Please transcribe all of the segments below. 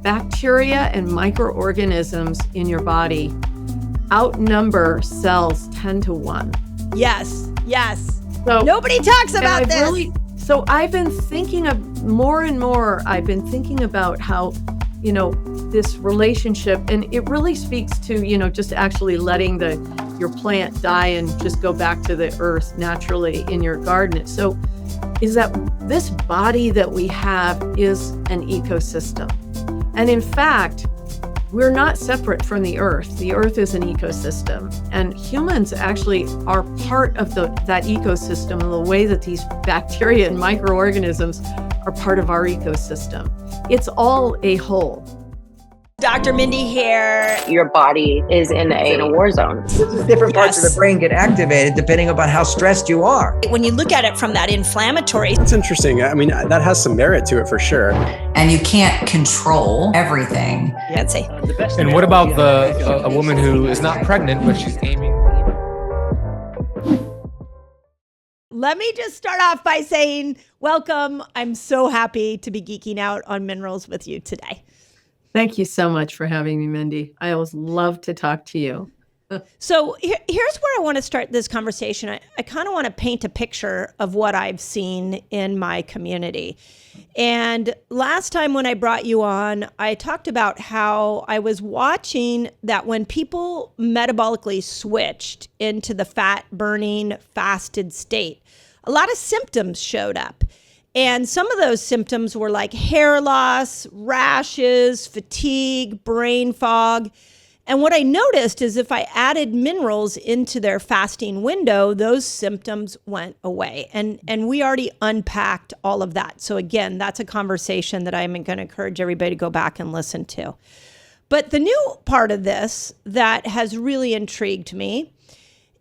bacteria and microorganisms in your body outnumber cells 10 to 1. Yes, yes. So nobody talks about this. So I've been thinking of more and more, I've been thinking about how, this relationship, and it really speaks to, just actually letting your plant die and just go back to the earth naturally in your garden. So is that this body that we have is an ecosystem. And in fact, we're not separate from the earth. The earth is an ecosystem. And humans actually are part of that ecosystem in the way that these bacteria and microorganisms are part of our ecosystem. It's all a whole. Dr. Mindy here. Your body is in a war zone. Different parts of the brain get activated depending upon how stressed you are. When you look at it from that inflammatory. That's interesting. I mean, that has some merit to it for sure. And you can't control everything. I'd say. And what about a woman who is not pregnant, but she's aiming? Let me just start off by saying, welcome. I'm so happy to be geeking out on minerals with you today. Thank you so much for having me, Mindy. I always love to talk to you. So here's where I want to start this conversation. I kind of want to paint a picture of what I've seen in my community. And last time when I brought you on, I talked about how I was watching that when people metabolically switched into the fat burning fasted state, a lot of symptoms showed up. And some of those symptoms were like hair loss, rashes, fatigue, brain fog. And what I noticed is if I added minerals into their fasting window, those symptoms went away. And we already unpacked all of that. So again, that's a conversation that I'm going to encourage everybody to go back and listen to. But the new part of this that has really intrigued me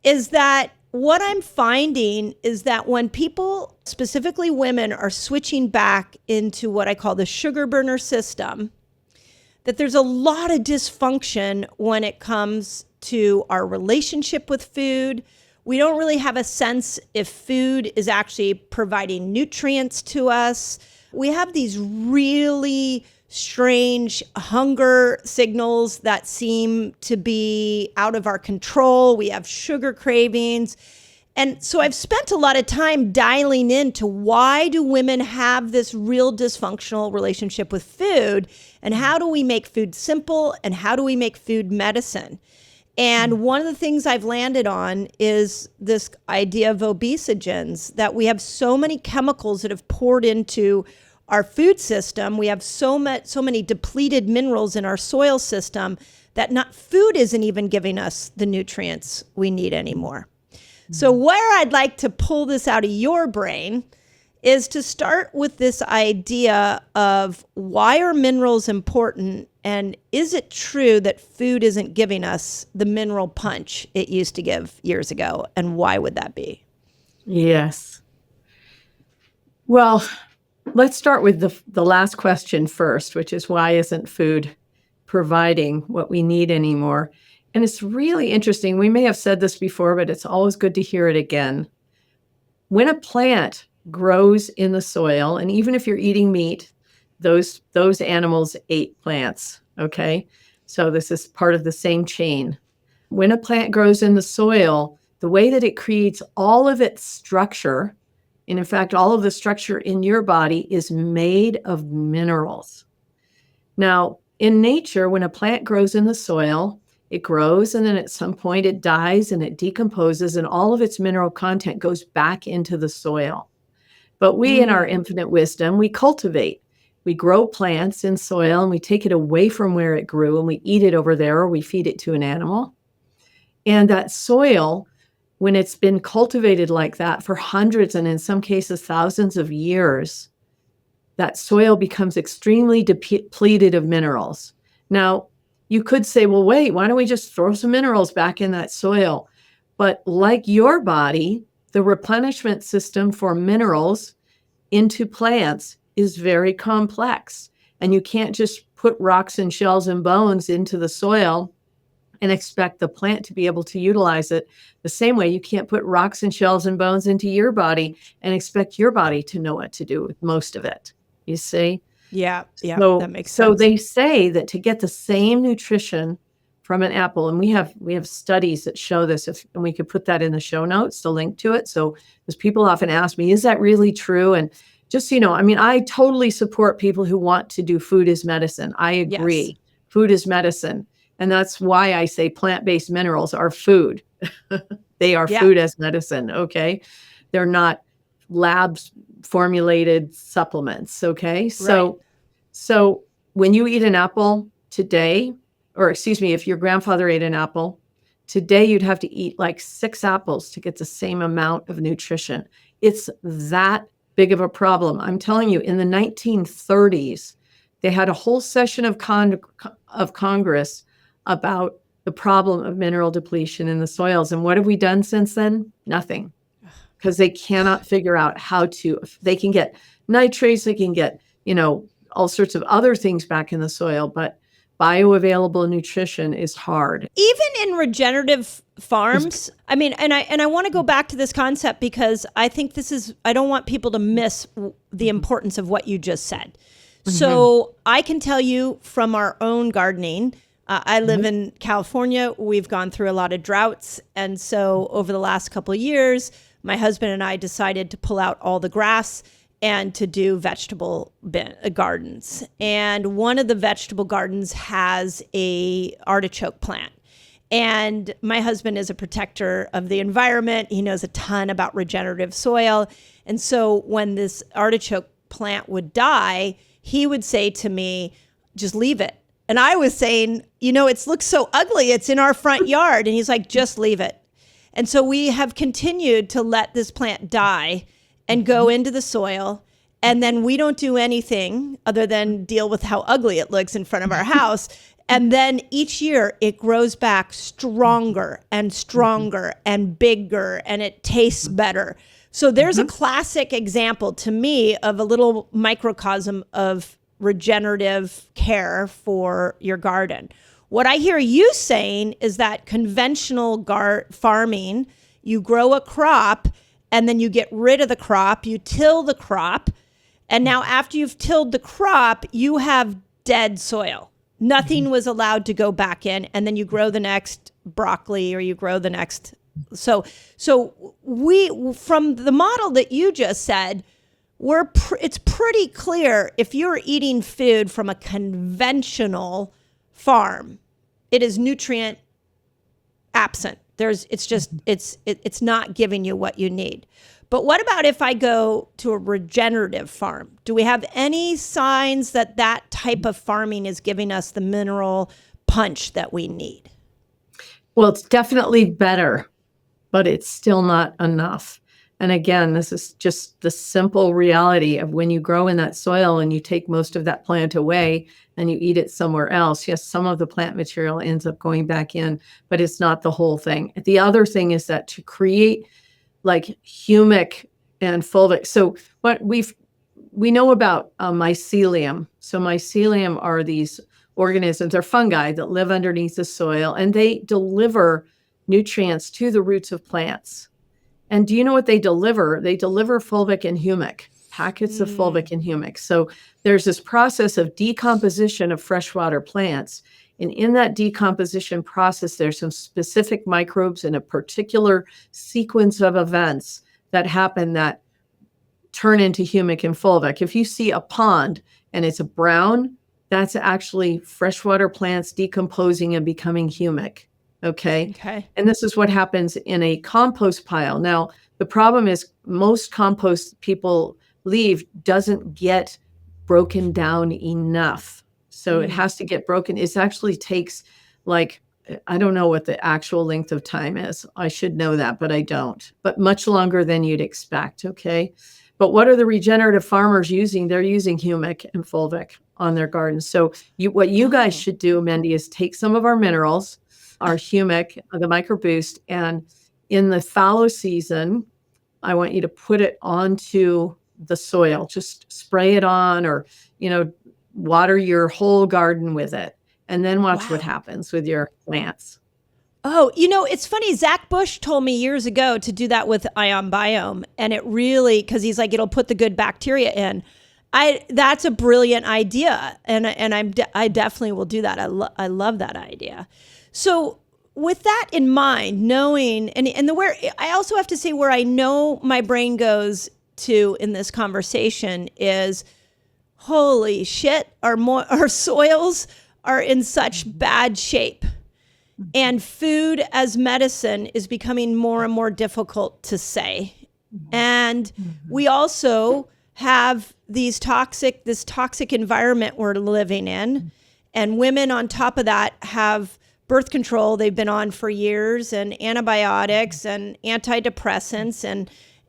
is that what I'm finding is that when people, specifically women, are switching back into what I call the sugar burner system, that there's a lot of dysfunction when it comes to our relationship with food. We don't really have a sense if food is actually providing nutrients to us. We have these really strange hunger signals that seem to be out of our control. We have sugar cravings. And so I've spent a lot of time dialing into why do women have this real dysfunctional relationship with food, and how do we make food simple, and how do we make food medicine? And one of the things I've landed on is this idea of obesogens, that we have so many chemicals that have poured into our food system. We have so many depleted minerals in our soil system that food isn't even giving us the nutrients we need anymore. So where I'd like to pull this out of your brain is to start with this idea of why are minerals important, and is it true that food isn't giving us the mineral punch it used to give years ago, and why would that be? Yes. Well, let's start with the last question first, which is why isn't food providing what we need anymore? And it's really interesting. We may have said this before, but it's always good to hear it again. When a plant grows in the soil, and even if you're eating meat, those animals ate plants, okay? So this is part of the same chain. When a plant grows in the soil, the way that it creates all of its structure, and in fact, all of the structure in your body is made of minerals. Now, in nature, when a plant grows in the soil, it grows, and then at some point it dies and it decomposes, and all of its mineral content goes back into the soil. But we, in our infinite wisdom, we cultivate. We grow plants in soil, and we take it away from where it grew, and we eat it over there, or we feed it to an animal. And that soil, when it's been cultivated like that for hundreds, and in some cases thousands of years, that soil becomes extremely depleted of minerals. Now, you could say, well, wait, why don't we just throw some minerals back in that soil? But like your body, the replenishment system for minerals into plants is very complex. And you can't just put rocks and shells and bones into the soil and expect the plant to be able to utilize it the same way you can't put rocks and shells and bones into your body and expect your body to know what to do with most of it, you see? Yeah. Yeah. So, That makes so sense. they say that to get the same nutrition from an apple, and we have studies that show this, and we could put that in the show notes, the link to it. So, because people often ask me, is that really true? And just, I mean, I totally support people who want to do food as medicine. I agree. Yes. Food is medicine. And that's why I say plant-based minerals are food. They are Yeah. food as medicine. Okay. They're not labs formulated supplements. Okay. So when you eat an apple today, or excuse me, if your grandfather ate an apple today, you'd have to eat like 6 apples to get the same amount of nutrition. It's that big of a problem. I'm telling you, in the 1930s, they had a whole session of Congress about the problem of mineral depletion in the soils. And what have we done since then? Nothing. Because they cannot figure out they can get nitrates, they can get, all sorts of other things back in the soil, but bioavailable nutrition is hard. Even in regenerative farms, I mean, and I want to go back to this concept because I think I don't want people to miss the importance of what you just said. So I can tell you from our own gardening, I live in California. We've gone through a lot of droughts. And so over the last couple of years, my husband and I decided to pull out all the grass and to do vegetable gardens. And one of the vegetable gardens has a artichoke plant. And my husband is a protector of the environment. He knows a ton about regenerative soil. And so when this artichoke plant would die, he would say to me, just leave it. And I was saying, it looks so ugly. It's in our front yard. And he's like, just leave it. And so we have continued to let this plant die and go into the soil. And then we don't do anything other than deal with how ugly it looks in front of our house. And then each year it grows back stronger and stronger and bigger, and it tastes better. So there's a classic example to me of a little microcosm of regenerative care for your garden. What I hear you saying is that conventional farming, you grow a crop and then you get rid of the crop, you till the crop, and now after you've tilled the crop, you have dead soil. Nothing was allowed to go back in, and then you grow the next broccoli or you grow the next. So we, from the model that you just said, it's pretty clear if you're eating food from a conventional farm, it is nutrient absent. It's not giving you what you need. But what about if I go to a regenerative farm? Do we have any signs that type of farming is giving us the mineral punch that we need? Well, it's definitely better, but it's still not enough. And again, this is just the simple reality of when you grow in that soil and you take most of that plant away and you eat it somewhere else. Yes, some of the plant material ends up going back in, but it's not the whole thing. The other thing is that to create like humic and fulvic. So what we know about mycelium. So mycelium are these organisms, they're fungi that live underneath the soil, and they deliver nutrients to the roots of plants. And do you know what they deliver? They deliver fulvic and humic, packets of fulvic and humic. So there's this process of decomposition of freshwater plants. And in that decomposition process, there's some specific microbes in a particular sequence of events that happen that turn into humic and fulvic. If you see a pond and it's a brown, that's actually freshwater plants decomposing and becoming humic. Okay. And this is what happens in a compost pile. Now, the problem is most compost people leave doesn't get broken down enough. So it has to get broken. It actually takes I don't know what the actual length of time is. I should know that, but I don't. But much longer than you'd expect. Okay. But what are the regenerative farmers using? They're using humic and fulvic on their gardens. So what you guys should do, Mindy, is take some of our minerals, our humic, the microboost, and in the fallow season, I want you to put it onto the soil. Just spray it on, or, water your whole garden with it, and then watch what happens with your plants. Oh, it's funny. Zach Bush told me years ago to do that with Ion Biome, and it really, because he's like, it'll put the good bacteria in. That's a brilliant idea, and I definitely will do that. I love that idea. So with that in mind, knowing and where I also have to say where I know my brain goes to in this conversation is, holy shit, our soils are in such bad shape, and food as medicine is becoming more and more difficult to say, and we also have this toxic environment we're living in, and women on top of that have birth control they've been on for years, and antibiotics and antidepressants,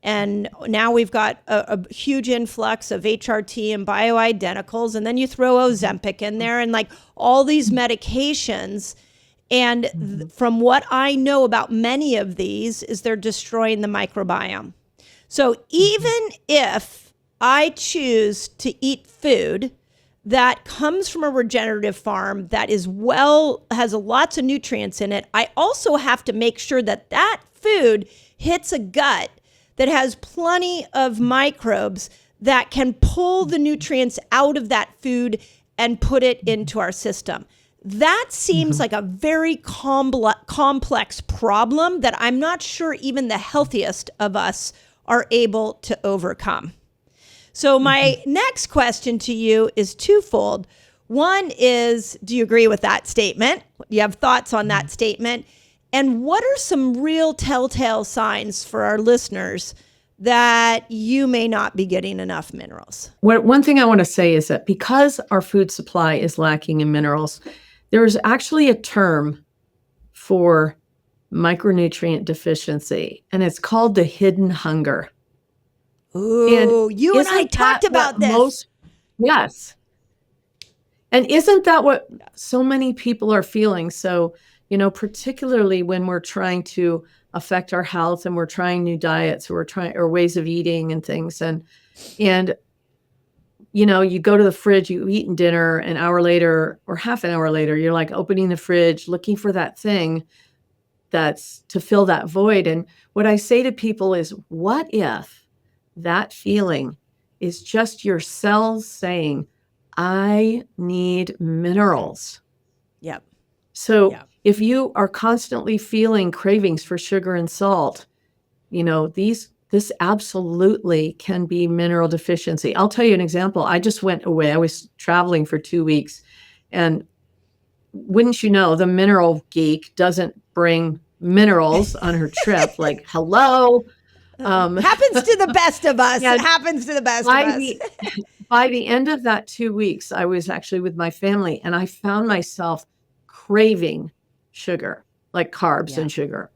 and now we've got a huge influx of HRT and bioidenticals, and then you throw Ozempic in there and like all these medications. And from what I know about many of these is they're destroying the microbiome. So even if I choose to eat food that comes from a regenerative farm that has lots of nutrients in it, I also have to make sure that food hits a gut that has plenty of microbes that can pull the nutrients out of that food and put it into our system. That seems like a very complex problem that I'm not sure even the healthiest of us are able to overcome. So my next question to you is twofold. One is, do you agree with that statement? Do you have thoughts on that statement? And what are some real telltale signs for our listeners that you may not be getting enough minerals? One thing I want to say is that because our food supply is lacking in minerals, there's actually a term for micronutrient deficiency, and it's called the hidden hunger. Ooh, you and I talked about this. Yes. And isn't that what so many people are feeling? So, particularly when we're trying to affect our health and we're trying new diets or ways of eating and things. And you go to the fridge, you eat dinner, an hour later or half an hour later, you're like opening the fridge, looking for that thing that's to fill that void. And what I say to people is, what if that feeling is just your cells saying, I need minerals? Yep. So if you are constantly feeling cravings for sugar and salt, this absolutely can be mineral deficiency. I'll tell you an example. I just went away. I was traveling for 2 weeks, and wouldn't you know, the mineral geek doesn't bring minerals on her trip. Like, hello. Happens to the best of us. It happens to the best of us. By the end of that 2 weeks, I was actually with my family, and I found myself craving sugar, like carbs and sugar.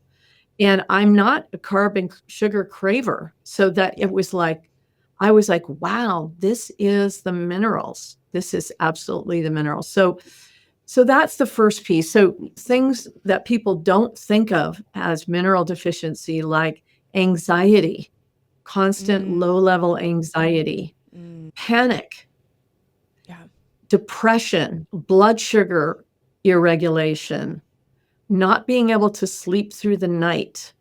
And I'm not a carb and sugar craver. So that it was like, I was like, wow, this is the minerals. This is absolutely the minerals. So that's the first piece. So things that people don't think of as mineral deficiency, like anxiety, constant low-level anxiety, panic, depression, blood sugar irregulation, not being able to sleep through the night.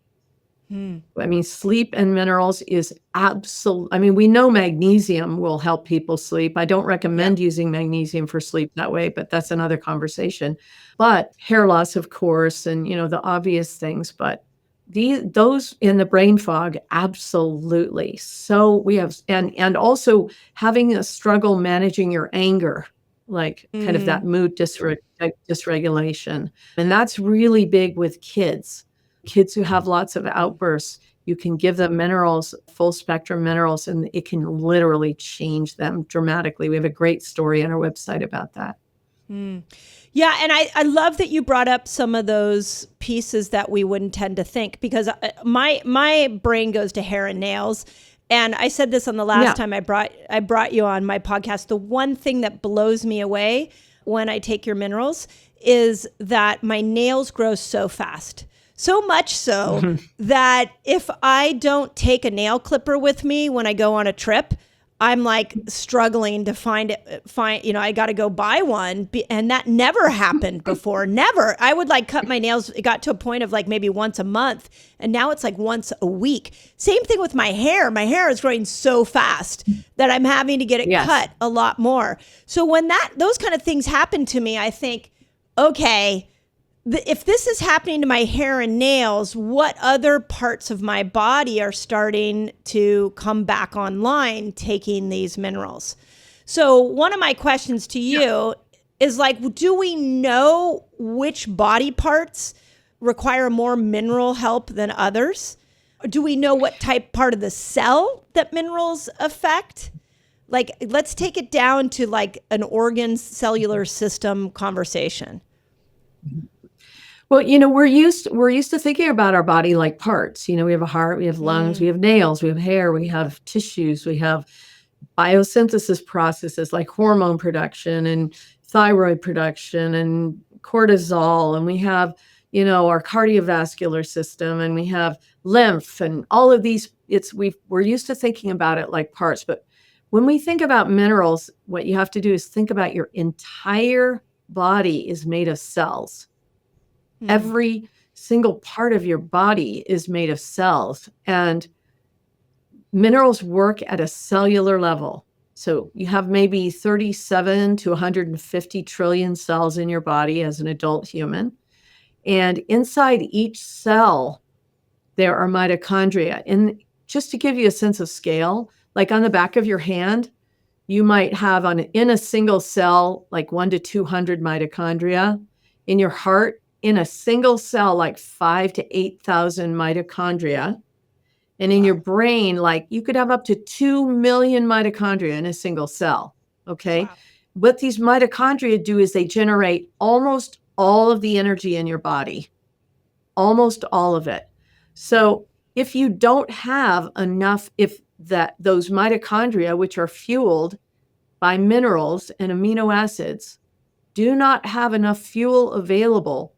I mean, sleep and minerals is absolute. I mean, we know magnesium will help people sleep. I don't recommend using magnesium for sleep that way, but that's another conversation. But hair loss, of course, and, the obvious things, but those in the brain fog, absolutely. So we have, and also having a struggle managing your anger, like kind of that mood dysregulation. And that's really big with kids who have lots of outbursts. You can give them minerals, full spectrum minerals, and it can literally change them dramatically. We have a great story on our website about that. Yeah. And I love that you brought up some of those pieces that we wouldn't tend to think, because my brain goes to hair and nails. And I said this on the last time I brought you on my podcast. The one thing that blows me away when I take your minerals is that my nails grow so fast. So much so that if I don't take a nail clipper with me when I go on a trip, I'm like struggling to I got to go buy one. And that never happened before. Never. I would like cut my nails. It got to a point of like maybe once a month. And now it's like once a week. Same thing with my hair. My hair is growing so fast that I'm having to get it cut a lot more. So when those kind of things happen to me, I think, okay, if this is happening to my hair and nails, what other parts of my body are starting to come back online taking these minerals? So one of my questions to you is like, do we know which body parts require more mineral help than others? Do we know what part of the cell that minerals affect? Like, let's take it down to like an organ cellular system conversation. Well, we're used to thinking about our body like parts. We have a heart, we have lungs, we have nails, we have hair, we have tissues, we have biosynthesis processes like hormone production and thyroid production and cortisol, and we have, our cardiovascular system, and we have lymph and all of these. We're used to thinking about it like parts, but when we think about minerals, what you have to do is think about your entire body is made of cells. Every single part of your body is made of cells, and minerals work at a cellular level. So you have maybe 37 to 150 trillion cells in your body as an adult human. And inside each cell, there are mitochondria. And just to give you a sense of scale, like on the back of your hand, you might have in a single cell, like 1 to 200 mitochondria. In your heart, in a single cell, like 5 to 8,000 mitochondria. And in your brain, like you could have up to 2 million mitochondria in a single cell. Okay. Wow. What these mitochondria do is they generate almost all of the energy in your body, almost all of it. So if you don't have enough, those mitochondria, which are fueled by minerals and amino acids, do not have enough fuel available,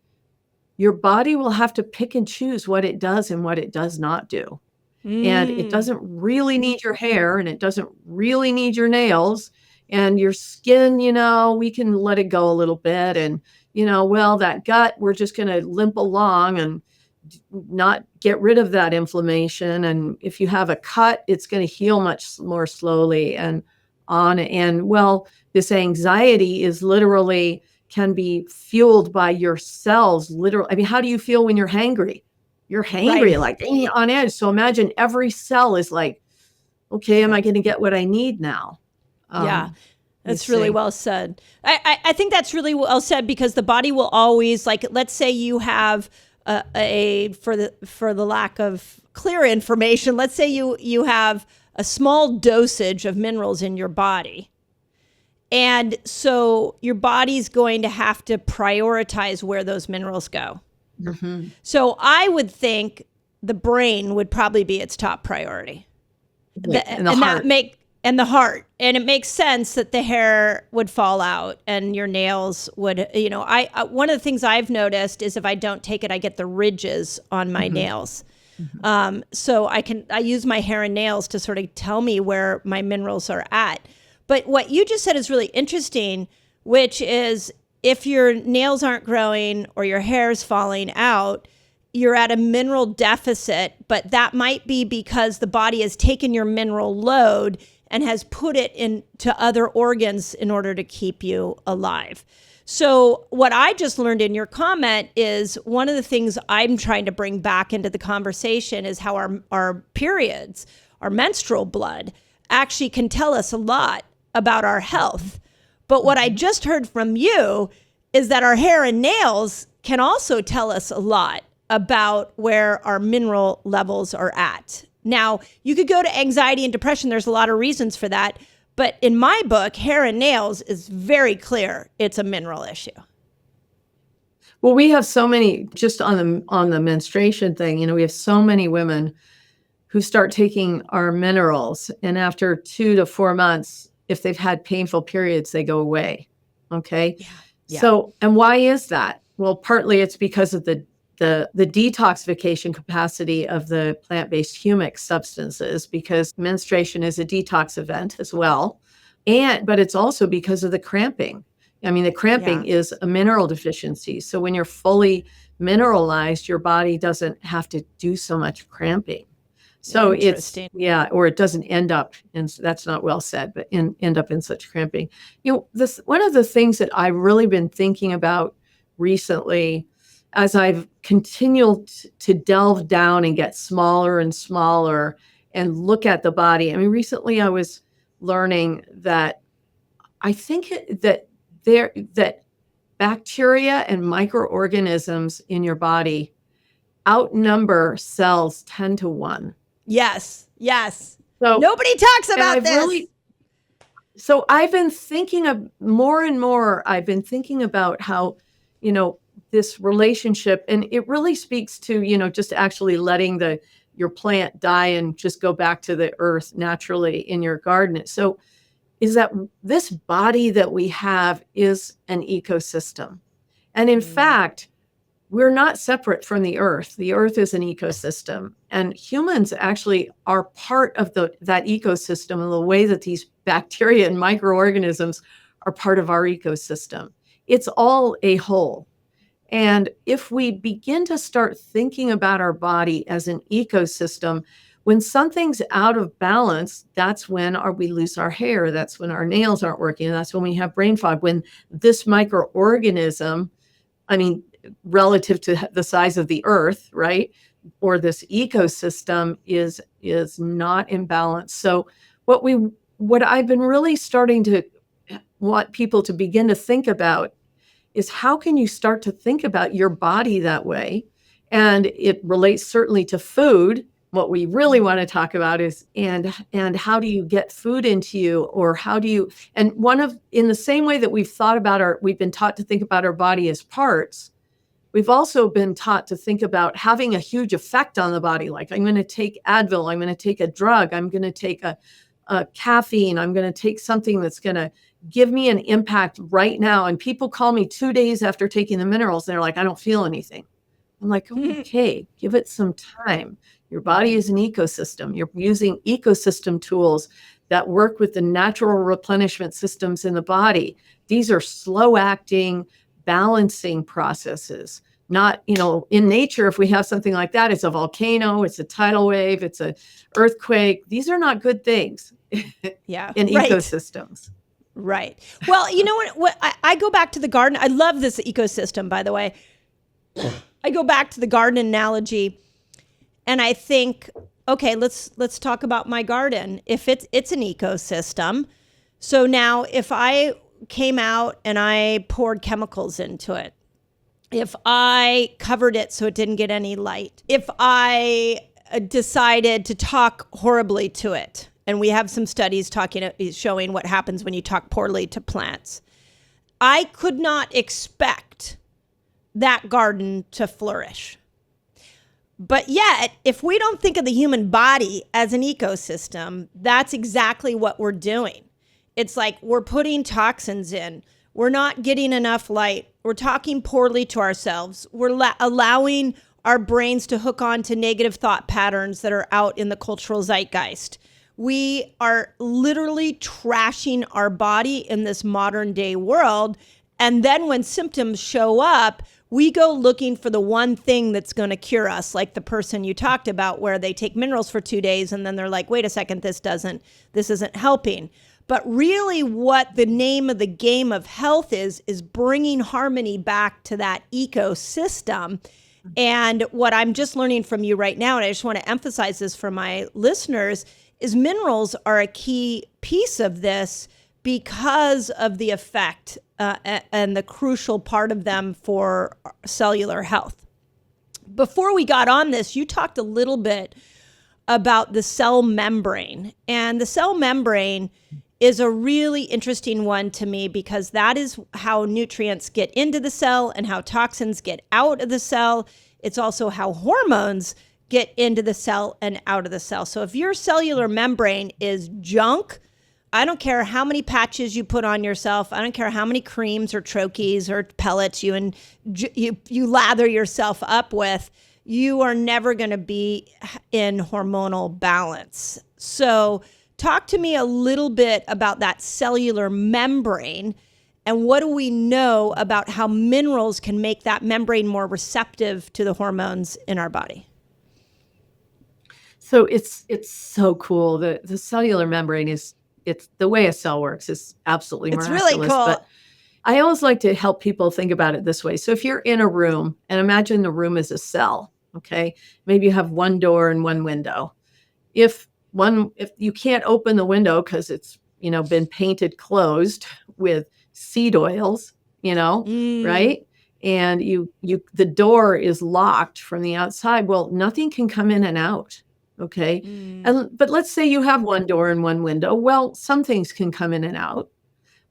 your body will have to pick and choose what it does and what it does not do. And it doesn't really need your hair, and it doesn't really need your nails, and your skin, we can let it go a little bit. And, that gut, we're just going to limp along and not get rid of that inflammation. And if you have a cut, it's going to heal much more slowly and on. And this anxiety is literally can be fueled by your cells. Literally. I mean, how do you feel when you're hangry? You're hangry, like on edge. So imagine every cell is like, okay, am I going to get what I need now? That's really well said. I think that's really well said, because the body will always, like, let's say you have for the lack of clear information, let's say you have a small dosage of minerals in your body. And so your body's going to have to prioritize where those minerals go. Mm-hmm. So I would think the brain would probably be its top priority. And the heart. And the heart. And it makes sense that the hair would fall out and your nails would, one of the things I've noticed is if I don't take it, I get the ridges on my nails. Mm-hmm. So I use my hair and nails to sort of tell me where my minerals are at. But what you just said is really interesting, which is if your nails aren't growing or your hair is falling out, you're at a mineral deficit, but that might be because the body has taken your mineral load and has put it into other organs in order to keep you alive. So what I just learned in your comment is one of the things I'm trying to bring back into the conversation is how our periods, our menstrual blood, actually can tell us a lot about our health. But what I just heard from you is that our hair and nails can also tell us a lot about where our mineral levels are at. Now, you could go to anxiety and depression. There's a lot of reasons for that. But in my book, hair and nails is very clear. It's a mineral issue. Well, we have so many, just on the menstruation thing, we have so many women who start taking our minerals, and after 2 to 4 months, if they've had painful periods, they go away. Okay. Yeah. So, and why is that? Well, partly it's because of the the detoxification capacity of the plant-based humic substances, because menstruation is a detox event as well. But it's also because of the cramping. I mean, the cramping is a mineral deficiency. So when you're fully mineralized, your body doesn't have to do so much cramping. So or it doesn't end up, and that's not well said, but end up in such cramping. One of the things that I've really been thinking about recently, as I've continued to delve down and get smaller and smaller and look at the body. I mean, recently I was learning that I think that bacteria and microorganisms in your body outnumber cells 10 to 1. Yes. So nobody talks about this. So I've been thinking of more and more, I've been thinking about how, this relationship, and it really speaks to, just actually letting your plant die and just go back to the earth naturally in your garden. So is that this body that we have is an ecosystem. And in fact, we're not separate from the earth. The earth is an ecosystem, and humans actually are part of that ecosystem in the way that these bacteria and microorganisms are part of our ecosystem. It's all a whole. And if we begin to start thinking about our body as an ecosystem, when something's out of balance, that's when we lose our hair. That's when our nails aren't working. That's when we have brain fog. When this microorganism, relative to the size of the earth, right? Or this ecosystem is not in balance. So what I've been really starting to want people to begin to think about is, how can you start to think about your body that way? And it relates certainly to food. What we really want to talk about is, and how do you get food into you, or how do you, and in the same way that we've been taught to think about our body as parts, we've also been taught to think about having a huge effect on the body. Like, I'm going to take Advil, I'm going to take a drug, I'm going to take a caffeine, I'm going to take something that's going to give me an impact right now. And people call me 2 days after taking the minerals, and they're like, I don't feel anything. I'm like, okay, give it some time. Your body is an ecosystem. You're using ecosystem tools that work with the natural replenishment systems in the body. These are slow acting, balancing processes. Not, in nature, if we have something like that, it's a volcano, it's a tidal wave, it's an earthquake. These are not good things in ecosystems. Right. Well, you know what I go back to the garden. I love this ecosystem, by the way. I go back to the garden analogy, and I think, okay, let's talk about my garden. If it's an ecosystem. So now if I came out and I poured chemicals into it, if I covered it so it didn't get any light, if I decided to talk horribly to it, and we have some studies showing what happens when you talk poorly to plants, I could not expect that garden to flourish. But yet, if we don't think of the human body as an ecosystem, that's exactly what we're doing. It's like we're putting toxins in. We're not getting enough light. We're talking poorly to ourselves. We're allowing our brains to hook on to negative thought patterns that are out in the cultural zeitgeist. We are literally trashing our body in this modern day world. And then when symptoms show up, we go looking for the one thing that's going to cure us, like the person you talked about, where they take minerals for 2 days and then they're like, wait a second, this isn't helping. But really what the name of the game of health is bringing harmony back to that ecosystem. And what I'm just learning from you right now, and I just want to emphasize this for my listeners, is minerals are a key piece of this because of the effect and the crucial part of them for cellular health. Before we got on this, you talked a little bit about the cell membrane. And the cell membrane is a really interesting one to me because that is how nutrients get into the cell and how toxins get out of the cell. It's also how hormones get into the cell and out of the cell. So if your cellular membrane is junk, I don't care how many patches you put on yourself. I don't care how many creams or troches or pellets you lather yourself up with. You are never going to be in hormonal balance. So talk to me a little bit about that cellular membrane, and what do we know about how minerals can make that membrane more receptive to the hormones in our body? So it's so cool. The cellular membrane it's the way a cell works is absolutely It's miraculous. really cool. But I always like to help people think about it this way. So if you're in a room, and imagine the room is a cell, okay? Maybe you have one door and one window. If you can't open the window because it's, been painted closed with seed oils, right? And the door is locked from the outside. Well, nothing can come in and out. Okay. But let's say you have one door and one window. Well, some things can come in and out.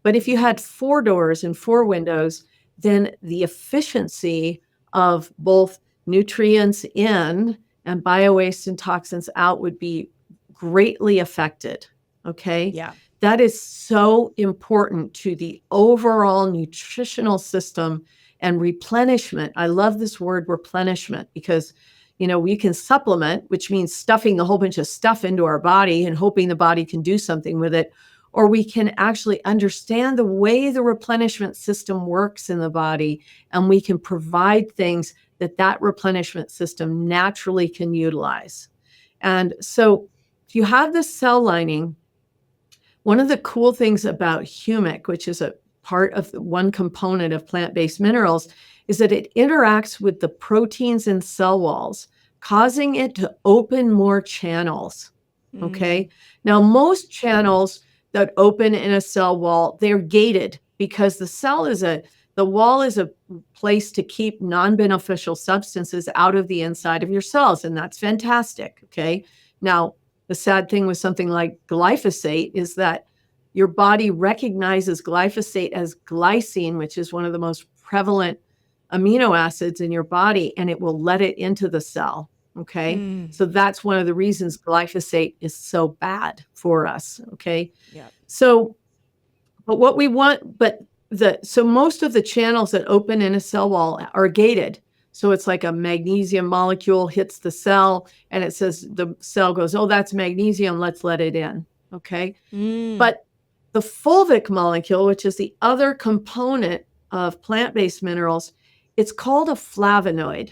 But if you had 4 doors and 4 windows, then the efficiency of both nutrients in and biowaste and toxins out would be greatly affected. Okay. Yeah. That is so important to the overall nutritional system and replenishment. I love this word replenishment because we can supplement, which means stuffing a whole bunch of stuff into our body and hoping the body can do something with it. Or we can actually understand the way the replenishment system works in the body, and we can provide things that replenishment system naturally can utilize. And so if you have this cell lining, one of the cool things about humic, which is a part of one component of plant-based minerals, is that it interacts with the proteins in cell walls, causing it to open more channels. Okay. Now, most channels that open in a cell wall, they're gated because the wall is a place to keep non-beneficial substances out of the inside of your cells. And that's fantastic. Okay. Now, the sad thing with something like glyphosate is that your body recognizes glyphosate as glycine, which is one of the most prevalent amino acids in your body, and it will let it into the cell. Okay. So that's one of the reasons glyphosate is so bad for us. Okay. Yeah. So, but what we want, so most of the channels that open in a cell wall are gated. So it's like a magnesium molecule hits the cell and it says, the cell goes, oh, that's magnesium, let's let it in. Okay. But the fulvic molecule, which is the other component of plant-based minerals, it's called a flavonoid.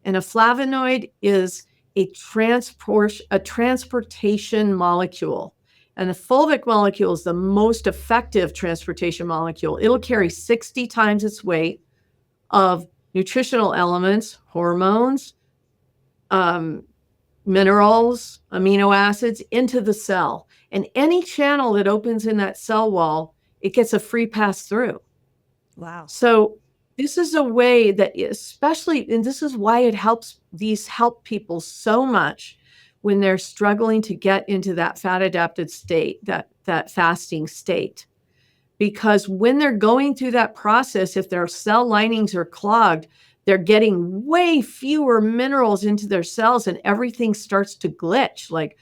And a flavonoid is a transportation molecule. And the fulvic molecule is the most effective transportation molecule. It'll carry 60 times its weight of nutritional elements, hormones, minerals, amino acids into the cell. And any channel that opens in that cell wall, it gets a free pass through. Wow. So this is a way that especially, and this is why it help people so much when they're struggling to get into that fat adapted state, that fasting state. Because when they're going through that process, if their cell linings are clogged, they're getting way fewer minerals into their cells and everything starts to glitch. Like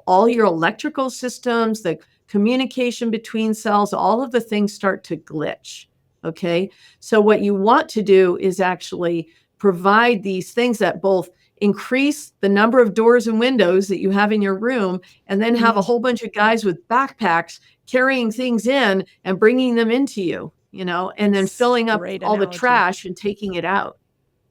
all your electrical systems, the communication between cells, all of the things start to glitch. Okay. So what you want to do is actually provide these things that both increase the number of doors and windows that you have in your room, and then have a whole bunch of guys with backpacks carrying things in and bringing them into you, and then filling up all the trash and taking it out.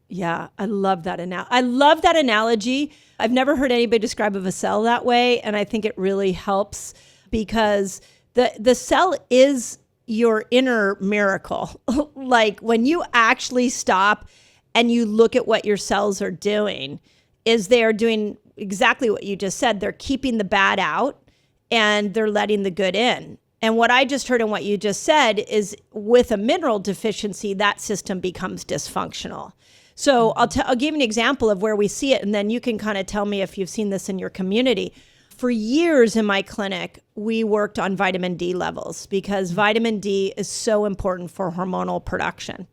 Yeah, I love that analogy. I've never heard anybody describe of a cell that way, and I think it really helps because the cell is your inner miracle. Like when you actually stop and you look at what your cells are doing, is they are doing exactly what you just said. They're keeping the bad out and they're letting the good in. And what I just heard and what you just said is with a mineral deficiency, that system becomes dysfunctional. So I'll give you an example of where we see it, and then you can kind of tell me if you've seen this in your community. For years in my clinic, we worked on vitamin D levels because vitamin D is so important for hormonal production.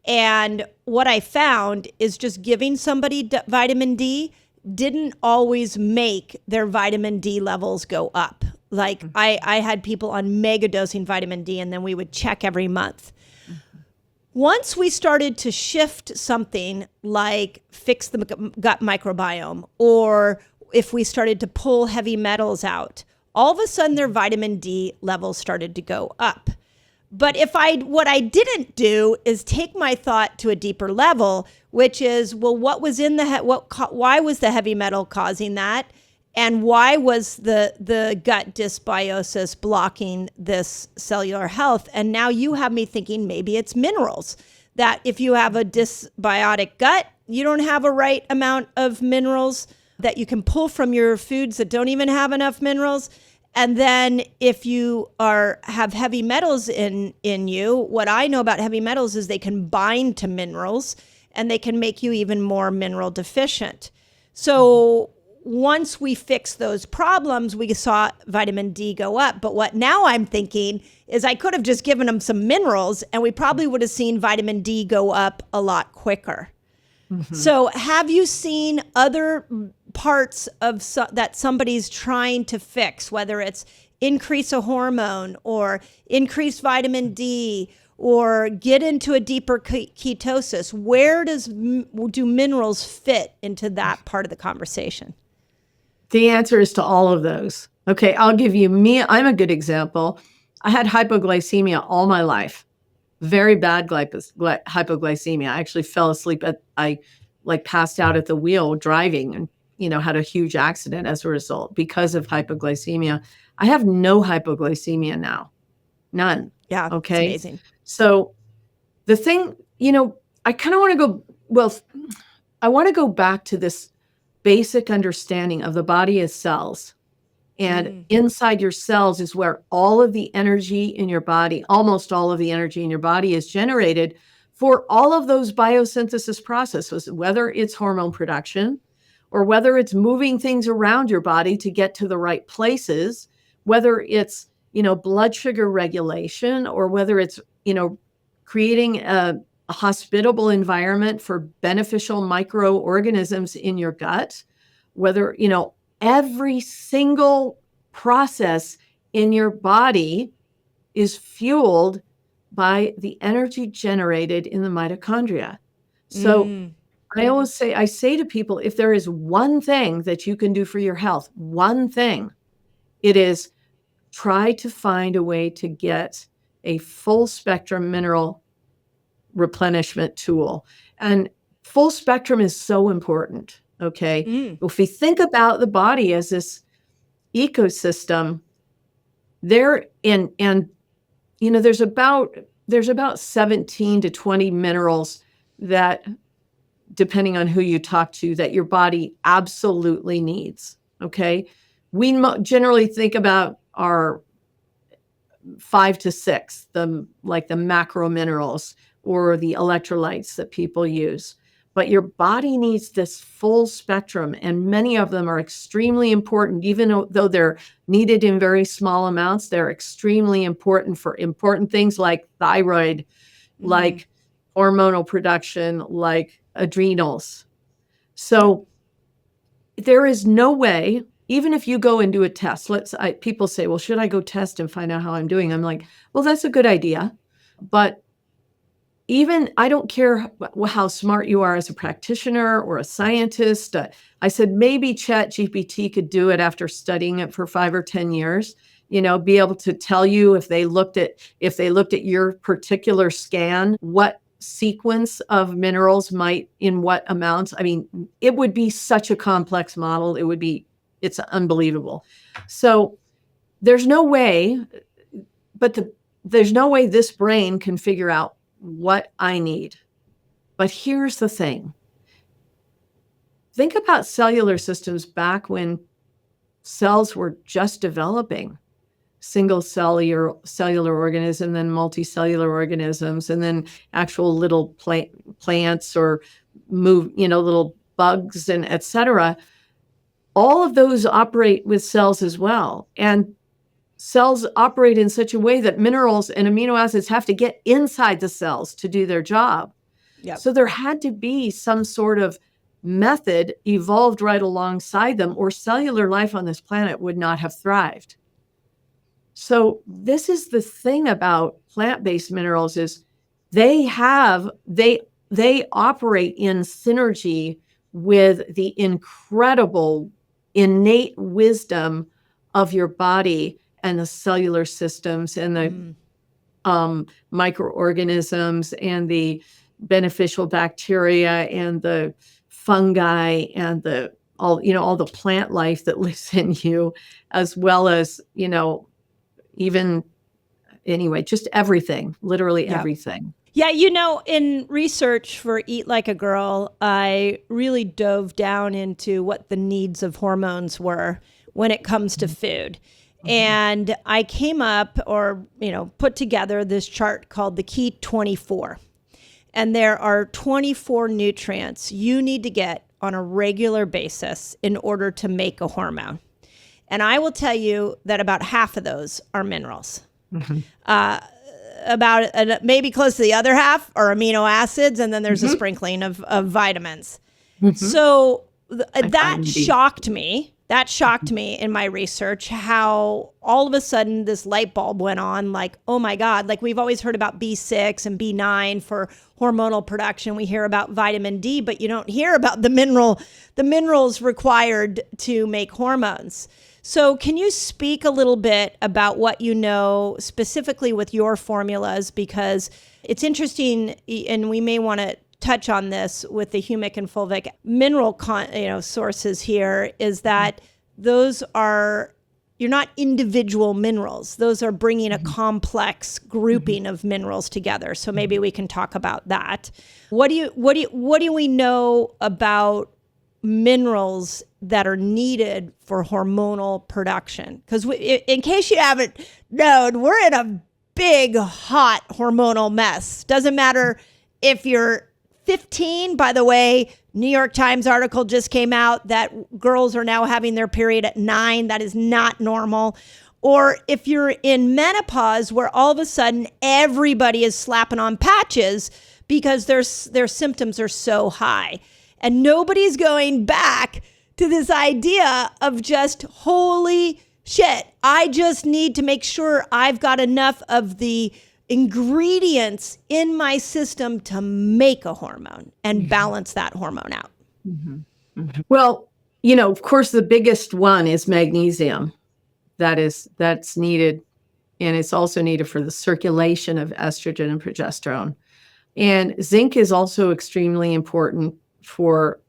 And what I found is just giving somebody vitamin D didn't always make their vitamin D levels go up. Like I had people on mega dosing vitamin D, and then we would check every month. Once we started to shift something like fix the gut microbiome, or if we started to pull heavy metals out, all of a sudden their vitamin D levels started to go up. But what I didn't do is take my thought to a deeper level, which is, well, what was in why was the heavy metal causing that? And why was the gut dysbiosis blocking this cellular health? And now you have me thinking maybe it's minerals, that if you have a dysbiotic gut, you don't have a right amount of minerals that you can pull from your foods that don't even have enough minerals. And then if you have heavy metals in you, what I know about heavy metals is they can bind to minerals and they can make you even more mineral deficient. So once we fix those problems, we saw vitamin D go up. But what now I'm thinking is I could have just given them some minerals and we probably would have seen vitamin D go up a lot quicker. Mm-hmm. So have you seen other parts of that somebody's trying to fix, whether it's increase a hormone or increase vitamin D or get into a deeper ketosis? Where do minerals fit into that part of the conversation? The answer is to all of those. Okay, I'll give you I'm a good example. I had hypoglycemia all my life. Very bad hypoglycemia. I actually fell asleep I passed out at the wheel driving and, had a huge accident as a result because of hypoglycemia. I have no hypoglycemia now. None. Yeah. Okay. It's amazing. So the thing, I kind of I want to go back to this basic understanding of the body as cells. And inside your cells is where all of the energy in your body, almost all of the energy in your body is generated for all of those biosynthesis processes, whether it's hormone production or whether it's moving things around your body to get to the right places, whether it's, blood sugar regulation or whether it's, creating a hospitable environment for beneficial microorganisms in your gut, whether, every single process in your body is fueled by the energy generated in the mitochondria. So I say to people, if there is one thing that you can do for your health, one thing, it is try to find a way to get a full spectrum mineral replenishment tool. And full spectrum is so important. Okay. If we think about the body as this ecosystem, there's about 17 to 20 minerals that, depending on who you talk to, that your body absolutely needs. Okay. We generally think about our 5 to 6, the macro minerals or the electrolytes that people use. But your body needs this full spectrum, and many of them are extremely important. Even though they're needed in very small amounts, they're extremely important for important things like thyroid, like hormonal production, like adrenals. So there is no way, even if you go and do a test, people say, well, should I go test and find out how I'm doing? I'm like, well, that's a good idea. But I don't care how smart you are as a practitioner or a scientist. I said, maybe ChatGPT could do it after studying it for 5 or 10 years, be able to tell you if they looked at your particular scan, what sequence of minerals might, in what amounts. I mean, it would be such a complex model. It's unbelievable. So there's no way this brain can figure out what I need. But here's the thing. Think about cellular systems back when cells were just developing. Single cellular organism, then multicellular organisms, and then actual little plants or little bugs and et cetera. All of those operate with cells as well. And cells operate in such a way that minerals and amino acids have to get inside the cells to do their job. Yep. So there had to be some sort of method evolved right alongside them, or cellular life on this planet would not have thrived. So this is the thing about plant-based minerals is they operate in synergy with the incredible innate wisdom of your body and the cellular systems and the microorganisms and the beneficial bacteria and the fungi and all the plant life that lives in you, as well as, even anyway, just everything, literally Yep. everything. Yeah, in research for Eat Like a Girl, I really dove down into what the needs of hormones were when it comes to food. And I came up put together this chart called the Key 24. And there are 24 nutrients you need to get on a regular basis in order to make a hormone. And I will tell you that about half of those are minerals. About maybe close to the other half are amino acids, and then there's a sprinkling of vitamins. So that shocked me. That shocked me in my research, how all of a sudden this light bulb went on, like, oh my God, like we've always heard about B6 and B9 for hormonal production. We hear about vitamin D, but you don't hear about the minerals required to make hormones. So can you speak a little bit about what you know specifically with your formulas? Because it's interesting, and we may want to touch on this with the humic and fulvic mineral sources here, is that those are, you're not individual minerals. Those are bringing a complex grouping of minerals together. So maybe we can talk about that. What do we know about minerals that are needed for hormonal production? Because in case you haven't known, we're in a big, hot hormonal mess. Doesn't matter if you're 15, by the way, New York Times article just came out that girls are now having their period at 9. That is not normal. Or if you're in menopause, where all of a sudden everybody is slapping on patches because their symptoms are so high. And nobody's going back to this idea of just, holy shit, I just need to make sure I've got enough of the ingredients in my system to make a hormone and balance that hormone out. Well, of course, the biggest one is magnesium. That's needed. And it's also needed for the circulation of estrogen and progesterone. And zinc is also extremely important for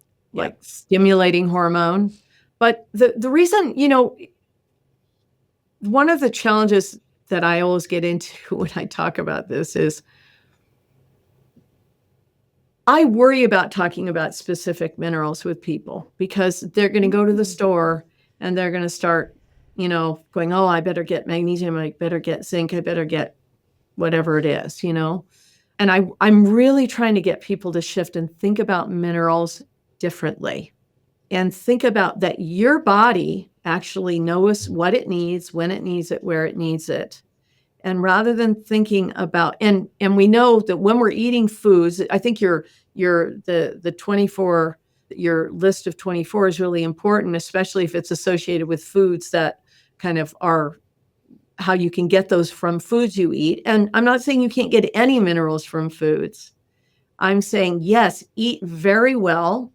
stimulating hormone. But the reason, one of the challenges that I always get into when I talk about this is I worry about talking about specific minerals with people because they're going to go to the store and they're going to start, going, oh, I better get magnesium, I better get zinc, I better get whatever it is, And I'm really trying to get people to shift and think about minerals differently and think about that your body actually knows what it needs, when it needs it, where it needs it. And rather than thinking about, and we know that when we're eating foods, I think the 24, your list of 24 is really important, especially if it's associated with foods that kind of are how you can get those from foods you eat. And I'm not saying you can't get any minerals from foods. I'm saying, yes, eat very well,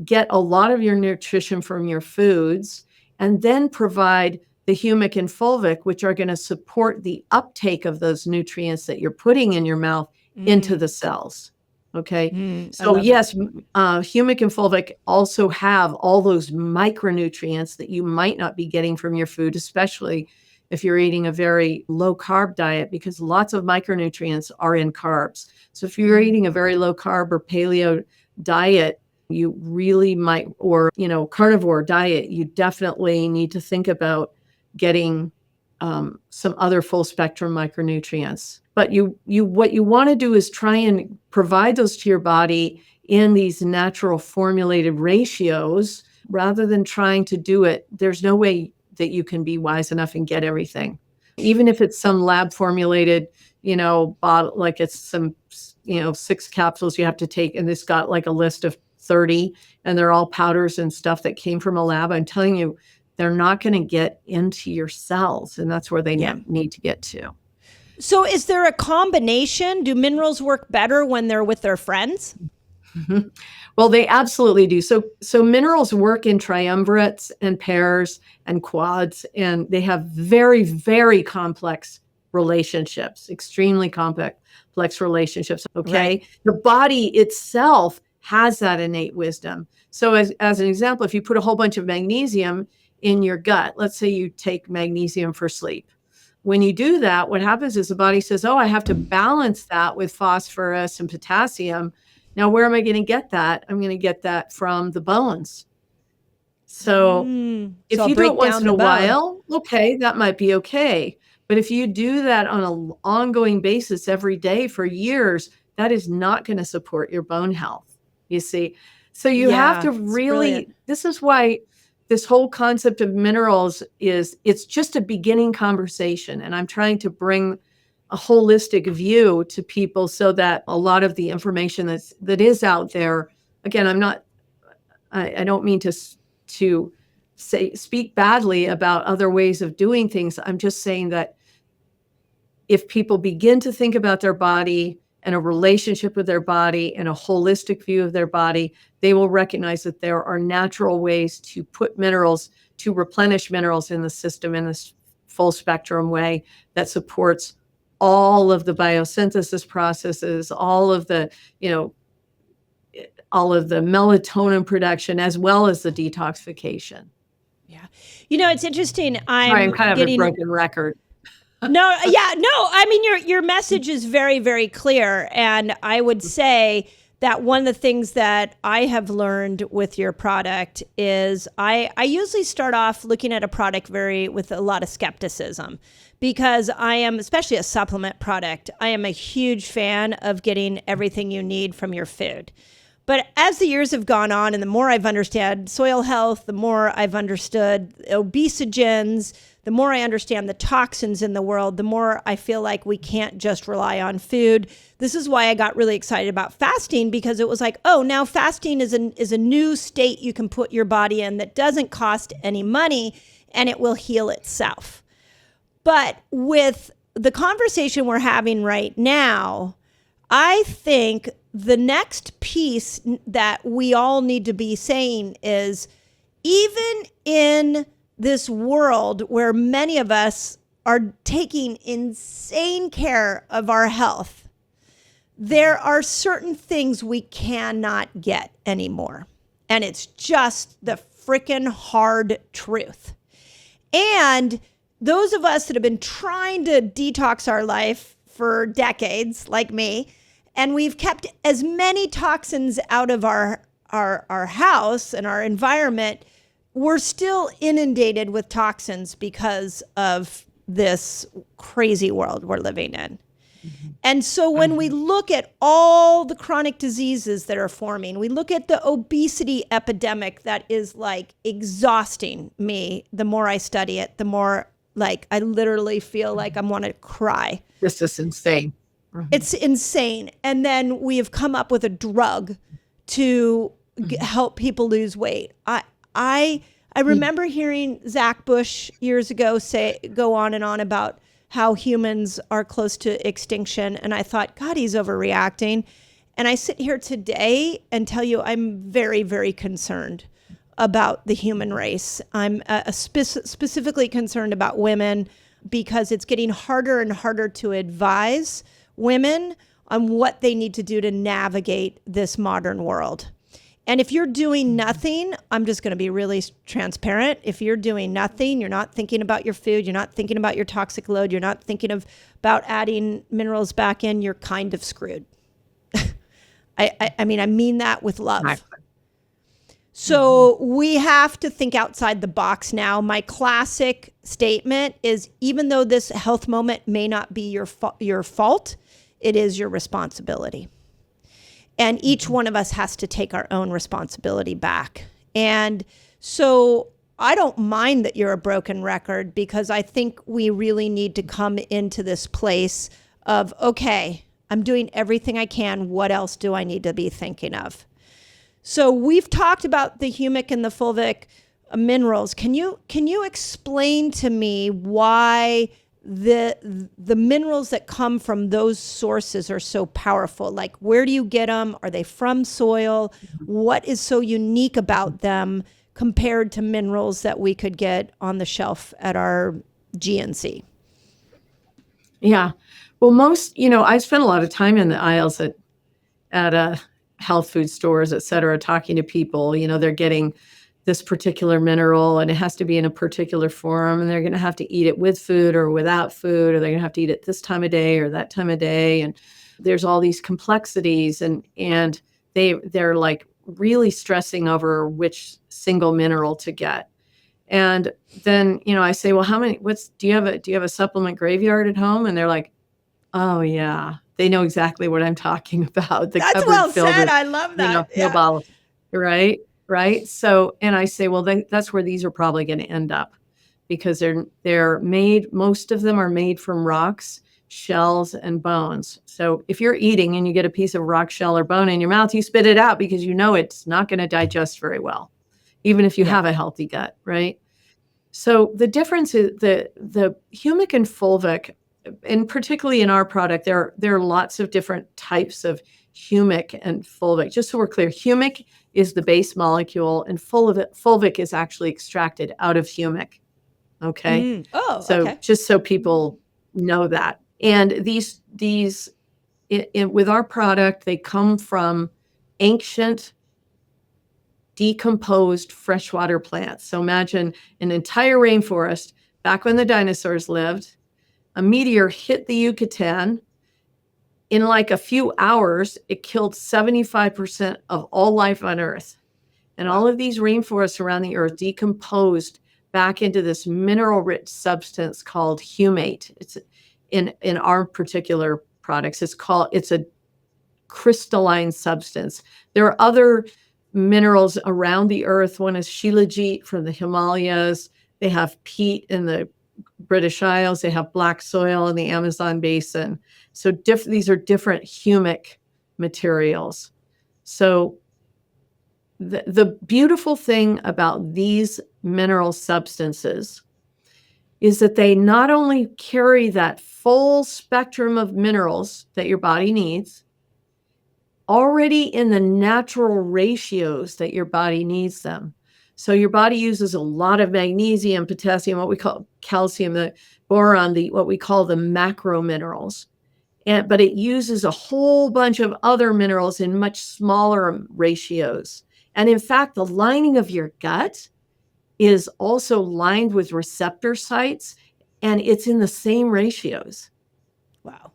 get a lot of your nutrition from your foods, and then provide the humic and fulvic, which are going to support the uptake of those nutrients that you're putting in your mouth into the cells. Okay. So yes, humic and fulvic also have all those micronutrients that you might not be getting from your food, especially if you're eating a very low carb diet, because lots of micronutrients are in carbs. So if you're eating a very low carb or paleo diet, you really might, or, carnivore diet, you definitely need to think about getting some other full spectrum micronutrients. But what you want to do is try and provide those to your body in these natural formulated ratios rather than trying to do it. There's no way that you can be wise enough and get everything. Even if it's some lab formulated, bottle, like it's some, 6 capsules you have to take, and this got like a list of 30, and they're all powders and stuff that came from a lab. I'm telling you, they're not going to get into your cells. And that's where they need to get to. So is there a combination? Do minerals work better when they're with their friends? Mm-hmm. Well, they absolutely do. So minerals work in triumvirates and pairs and quads, and they have very, very complex relationships, extremely complex relationships. Okay. Right. The body itself has that innate wisdom. So as an example, if you put a whole bunch of magnesium in your gut, let's say you take magnesium for sleep. When you do that, what happens is the body says, oh, I have to balance that with phosphorus and potassium. Now, where am I going to get that? I'm going to get that from the bones. So if you do it once in a while, okay, that might be okay. But if you do that on an ongoing basis every day for years, that is not going to support your bone health, you see. So you have to really, this is why this whole concept of minerals it's just a beginning conversation. And I'm trying to bring a holistic view to people so that a lot of the information that is out there, again, I don't mean to speak badly about other ways of doing things. I'm just saying that if people begin to think about their body and a relationship with their body and a holistic view of their body, they will recognize that there are natural ways to put minerals, to replenish minerals in the system in this full spectrum way that supports all of the biosynthesis processes, all of the melatonin production, as well as the detoxification. Yeah. It's interesting. I'm kind of a broken record. No. I mean, your message is very, very clear. And I would say that one of the things that I have learned with your product is I usually start off looking at a product with a lot of skepticism, because I am, especially a supplement product, I am a huge fan of getting everything you need from your food. But as the years have gone on and the more I've understood soil health, the more I've understood obesogens, the more I understand the toxins in the world, the more I feel like we can't just rely on food. This is why I got really excited about fasting, because it was like, oh, now fasting is a new state you can put your body in that doesn't cost any money and it will heal itself. But with the conversation we're having right now, I think the next piece that we all need to be saying is, even in this world where many of us are taking insane care of our health, there are certain things we cannot get anymore. And it's just the freaking hard truth. And those of us that have been trying to detox our life for decades, like me, and we've kept as many toxins out of our house and our environment, we're still inundated with toxins because of this crazy world we're living in. Mm-hmm. And so when we look at all the chronic diseases that are forming, we look at the obesity epidemic that is like exhausting me. The more I study it, the more like I literally feel like I want to cry. This is insane. Mm-hmm. It's insane. And then we have come up with a drug to help people lose weight. I remember hearing Zach Bush years ago go on and on about how humans are close to extinction. And I thought, God, he's overreacting. And I sit here today and tell you I'm very, very concerned about the human race. I'm specifically concerned about women, because it's getting harder and harder to advise women on what they need to do to navigate this modern world. And if you're doing nothing, I'm just going to be really transparent. If you're doing nothing, you're not thinking about your food, you're not thinking about your toxic load, you're not thinking about adding minerals back in, you're kind of screwed. I mean that with love. So we have to think outside the box now. My classic statement is, even though this health moment may not be your fault, it is your responsibility. And each one of us has to take our own responsibility back. And so I don't mind that you're a broken record, because I think we really need to come into this place of, okay, I'm doing everything I can. What else do I need to be thinking of? So we've talked about the humic and the fulvic minerals. Can you explain to me why the minerals that come from those sources are so powerful? Like, where do you get them? Are they from soil? What is so unique about them compared to minerals that we could get on the shelf at our GNC? Yeah. Well, I spent a lot of time in the aisles at health food stores, et cetera, talking to people. They're getting this particular mineral and it has to be in a particular form, and they're going to have to eat it with food or without food, or they're going to have to eat it this time of day or that time of day. And there's all these complexities, and they're like really stressing over which single mineral to get. And then, I say, well, do you have a supplement graveyard at home? And they're like, oh yeah, they know exactly what I'm talking about. That's well said. I love that. Pill bottle, right? Right. So, and I say, well, then that's where these are probably going to end up, because they're made, most of them are made from rocks, shells, and bones. So if you're eating and you get a piece of rock, shell, or bone in your mouth, you spit it out because it's not going to digest very well, even if you have a healthy gut, right? So the difference is the humic and fulvic, and particularly in our product, there are lots of different types of humic and fulvic. Just so we're clear, humic is the base molecule, and fulvic is actually extracted out of humic. Okay. Just so people know that. And these with our product, they come from ancient decomposed freshwater plants. So imagine an entire rainforest back when the dinosaurs lived. A meteor hit the Yucatan. In like a few hours, it killed 75% of all life on Earth. And all of these rainforests around the Earth decomposed back into this mineral-rich substance called humate. It's in our particular products. It's a crystalline substance. There are other minerals around the Earth. One is shilajit from the Himalayas. They have peat in the British Isles. They have black soil in the Amazon basin. So these are different humic materials. So the beautiful thing about these mineral substances is that they not only carry that full spectrum of minerals that your body needs, already in the natural ratios that your body needs them. So your body uses a lot of magnesium, potassium, what we call calcium, the boron, what we call the macro minerals. But it uses a whole bunch of other minerals in much smaller ratios. And in fact, the lining of your gut is also lined with receptor sites, and it's in the same ratios. Wow.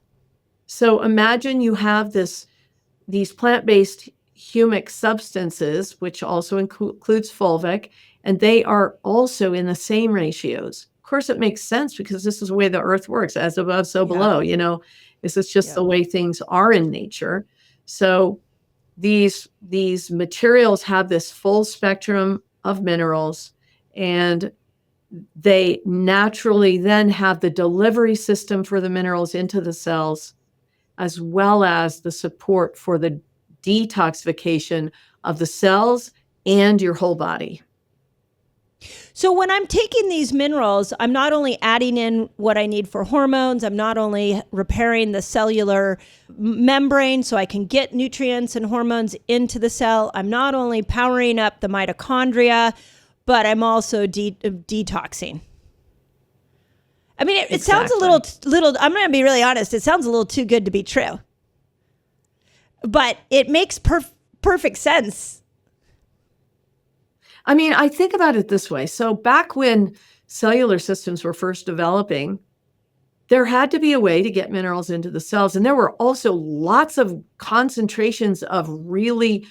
So imagine you have these plant-based humic substances, which also includes fulvic, and they are also in the same ratios. Of course, it makes sense because this is the way the Earth works, as above, so below. This is just the way things are in nature. So these materials have this full spectrum of minerals, and they naturally then have the delivery system for the minerals into the cells, as well as the support for the detoxification of the cells and your whole body. So when I'm taking these minerals, I'm not only adding in what I need for hormones, I'm not only repairing the cellular membrane so I can get nutrients and hormones into the cell, I'm not only powering up the mitochondria, but I'm also detoxing. I mean, it sounds a little, I'm going to be really honest, it sounds a little too good to be true. But it makes perfect sense. I mean, I think about it this way. So back when cellular systems were first developing, there had to be a way to get minerals into the cells. And there were also lots of concentrations of really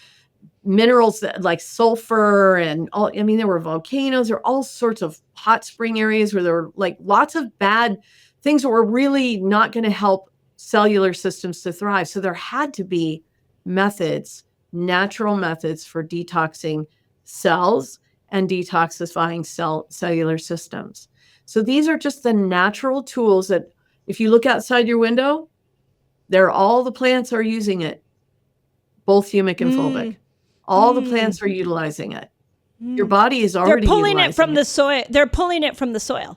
minerals that, like sulfur and all. I mean, there were volcanoes, there were all sorts of hot spring areas where there were like lots of bad things that were really not going to help cellular systems to thrive. So there had to be methods, natural methods for detoxing cells and detoxifying cellular systems. So these are just the natural tools that if you look outside your window, all the plants are using it, both humic and fulvic. All the plants are utilizing it. Your body is They're already pulling it from utilizing the soil. They're pulling it from the soil.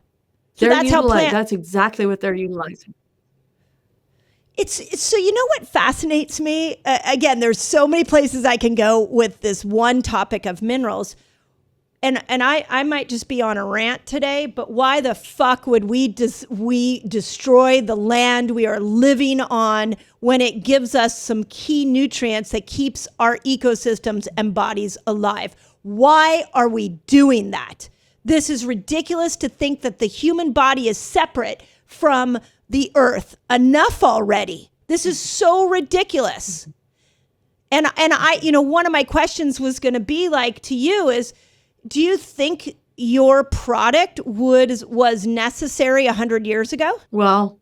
So They're that's how that's exactly what they're utilizing. It's so, you know what fascinates me? Again, there's so many places I can go with this one topic of minerals. And I might just be on a rant today, but why the fuck would we destroy the land we are living on when it gives us some key nutrients that keeps our ecosystems and bodies alive? Why are we doing that? This is ridiculous to think that the human body is separate from the earth. Enough already. This is so ridiculous. And I, one of my questions was going to be like to you is, do you think your product was necessary 100 years ago? Well,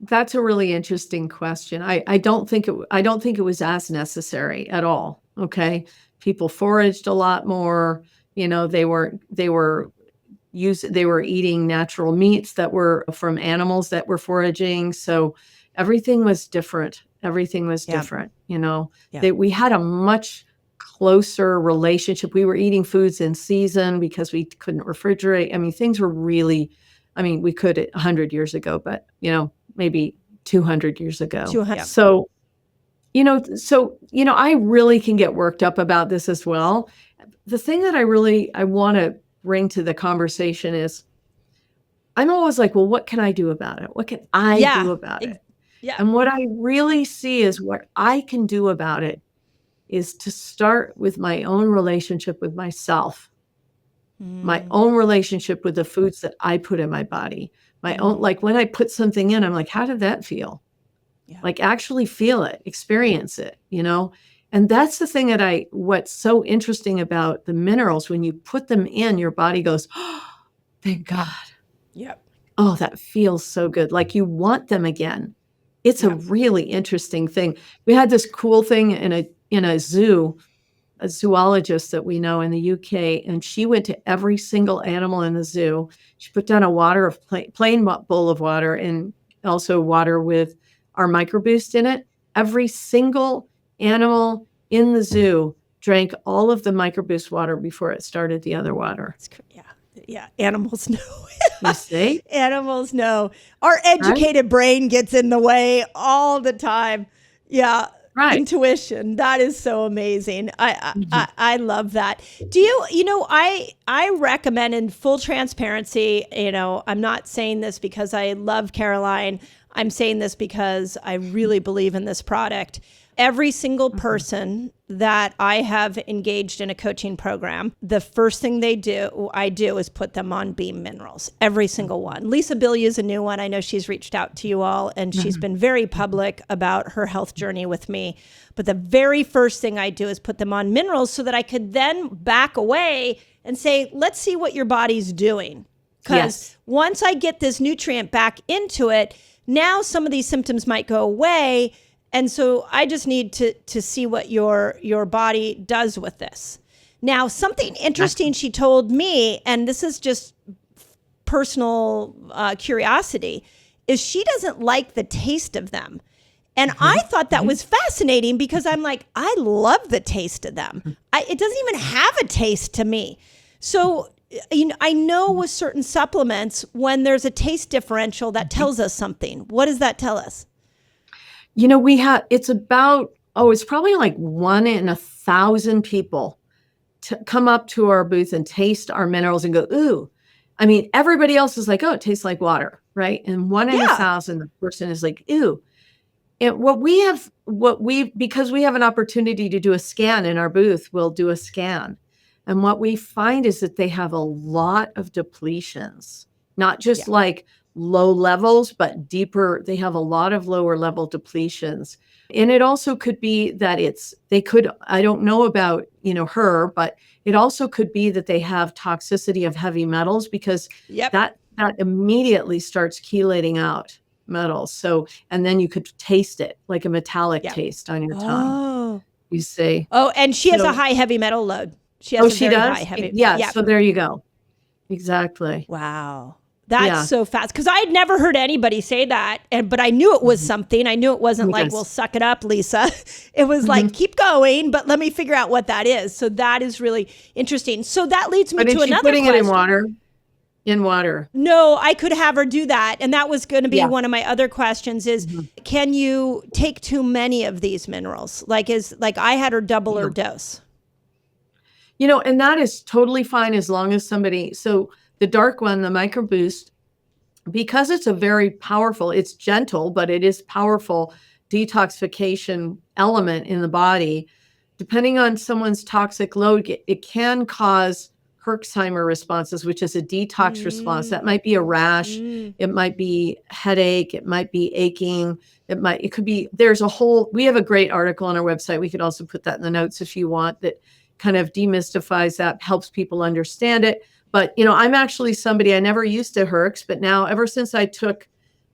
that's a really interesting question. I don't think it was as necessary at all. Okay. People foraged a lot more, they were eating natural meats that were from animals that were foraging. So everything was different. We had a much closer relationship. We were eating foods in season because we couldn't refrigerate. I mean, things were really, we could 100 years ago, but, maybe 200 years ago. 200. So, I really can get worked up about this as well. The thing that I want to bring to the conversation is I'm always like, well, what can I do about it? What can I do about it? Yeah. And what I really see is what I can do about it is to start with my own relationship with myself, my own relationship with the foods that I put in my body, my own, like when I put something in, I'm like, how did that feel? Yeah. Like actually feel it, experience it, And that's the thing that what's so interesting about the minerals, when you put them in, your body goes, oh, thank God. Yep. Oh, that feels so good. Like you want them again. It's a really interesting thing. We had this cool thing in a zoo, a zoologist that we know in the UK, and she went to every single animal in the zoo. She put down a plain bowl of water and also water with our microboost in it. Every single animal in the zoo drank all of the microboost water before it started the other water. Yeah. Animals know. You see? Animals know. Our educated brain gets in the way all the time. Yeah. Right. Intuition. That is so amazing. I love that. Do you, I recommend, in full transparency, I'm not saying this because I love Caroline. I'm saying this because I really believe in this product. Every single person that I have engaged in a coaching program, the first thing I do is put them on Beam Minerals. Every single one. Lisa Bilyeu is a new one. I know she's reached out to you all, and she's been very public about her health journey with me. But the very first thing I do is put them on minerals so that I could then back away and say, let's see what your body's doing. Because once I get this nutrient back into it, now some of these symptoms might go away. And so I just need to see what your body does with this. Now, something interesting she told me, and this is just personal curiosity, is she doesn't like the taste of them. And I thought that was fascinating because I'm like, I love the taste of them. It doesn't even have a taste to me. So I know with certain supplements, when there's a taste differential, that tells us something. What does that tell us? It's probably like 1 in 1,000 people to come up to our booth and taste our minerals and go, ooh. I mean, everybody else is like, oh, it tastes like water, right? And 1 in 1,000, the person is like, ooh. And because we have an opportunity to do a scan in our booth, we'll do a scan. And what we find is that they have a lot of depletions, not just like low levels, but deeper. They have a lot of lower level depletions. And it also could be that I don't know about, her, but it also could be that they have toxicity of heavy metals because that immediately starts chelating out metals. So, and then you could taste it like a metallic taste on your tongue. You see? Oh, and she has a high heavy metal load. She has a very high heavy. Yeah. So there you go. Exactly. Wow. That's Yeah. so fast. Because I had never heard anybody say that. But I knew it was something. I knew it wasn't like, Yes. well, suck it up, Lisa. It was like, keep going, but let me figure out what that is. So that is really interesting. So that leads me But to is she another putting question. it in water? In water. No, I could have her do that. And that was going to be Yeah. one of my other questions is, can you take too many of these minerals? Like I had her double her dose. And that is totally fine as long as so the dark one, the micro boost, because it's it's gentle, but it is powerful detoxification element in the body. Depending on someone's toxic load, it can cause Herxheimer responses, which is a detox response. That might be a rash. It might be headache. It might be aching. It could be, we have a great article on our website. We could also put that in the notes if you want, that kind of demystifies that, helps people understand it. But, I'm actually somebody, I never used to Herx, but now ever since I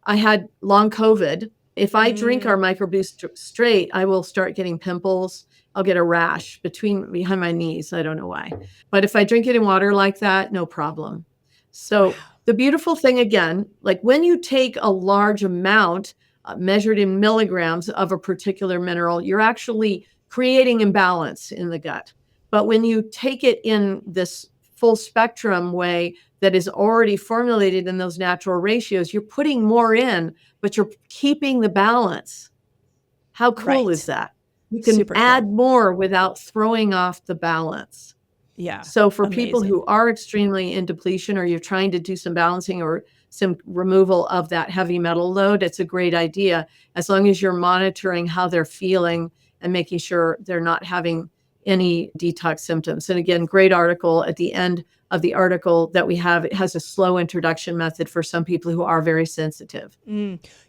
had long COVID, if I drink our microboost straight, I will start getting pimples. I'll get a rash behind my knees. I don't know why. But if I drink it in water like that, no problem. So the beautiful thing again, like when you take a large amount measured in milligrams of a particular mineral, you're actually creating imbalance in the gut. But when you take it in this full spectrum way that is already formulated in those natural ratios, you're putting more in, but you're keeping the balance. How cool is that? You can Super add cool. more without throwing off the balance. Yeah. So for people who are extremely in depletion, or you're trying to do some balancing or some removal of that heavy metal load, it's a great idea, as long as you're monitoring how they're feeling and making sure they're not having any detox symptoms. And again, great article at the end of the article that we have. It has a slow introduction method for some people who are very sensitive.